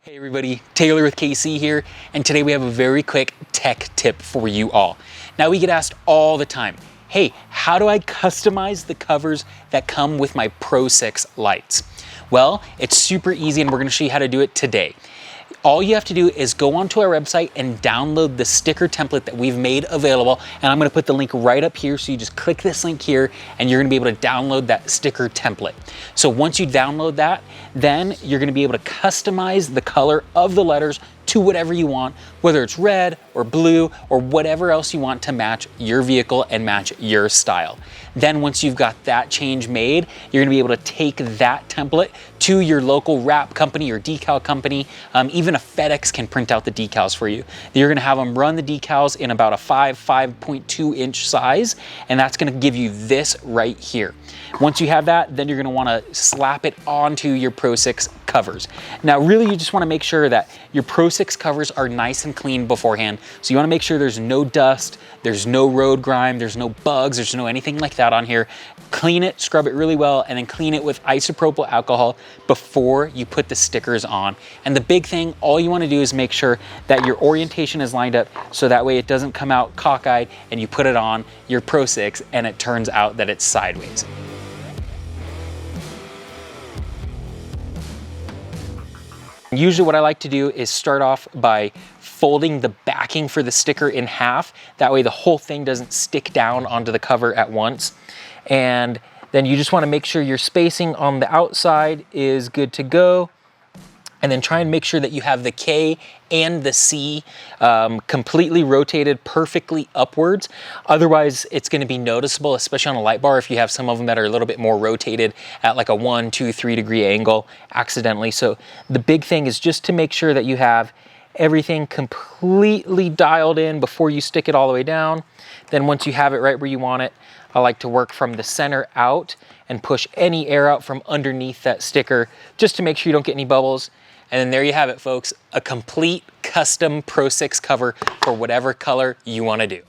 Hey everybody, Taylor with KC here, and today we have a very quick tech tip for you all. Now we get asked all the time, hey, how do I customize the covers that come with my Pro 6 lights? Well, it's super easy and we're gonna show you how to do it today. All you have to do is go onto our website and download the sticker template that we've made available. And I'm gonna put the link right up here. So you just click this link here and you're gonna be able to download that sticker template. So once you download that, then you're gonna be able to customize the color of the letters to whatever you want, whether it's red or blue or whatever else you want to match your vehicle and match your style. Then once you've got that change made, you're gonna be able to take that template to your local wrap company or decal company. Even a FedEx can print out the decals for you. You're gonna have them run the decals in about a 5.2 inch size, and that's gonna give you this right here. Once you have that, then you're gonna wanna slap it onto your Pro 6 covers. Now, really, you just wanna make sure that your Pro 6 covers are nice and clean beforehand. So you wanna make sure there's no dust, there's no road grime, there's no bugs, there's no anything like that on here. Clean it, scrub it really well, and then clean it with isopropyl alcohol before you put the stickers on. And the big thing, all you wanna do is make sure that your orientation is lined up so that way it doesn't come out cockeyed and you put it on your Pro 6 and it turns out that it's sideways. Usually what I like to do is start off by folding the backing for the sticker in half. That way the whole thing doesn't stick down onto the cover at once. And then you just want to make sure your spacing on the outside is good to go. And then try and make sure that you have the K and the C completely rotated perfectly upwards. Otherwise, it's gonna be noticeable, especially on a light bar, if you have some of them that are a little bit more rotated at like a 1, 2, 3 degree angle accidentally. So the big thing is just to make sure that you have everything completely dialed in before you stick it all the way down. Then once you have it right where you want it, I like to work from the center out and push any air out from underneath that sticker just to make sure you don't get any bubbles. And then there you have it, folks, a complete custom Pro 6 cover for whatever color you want to do.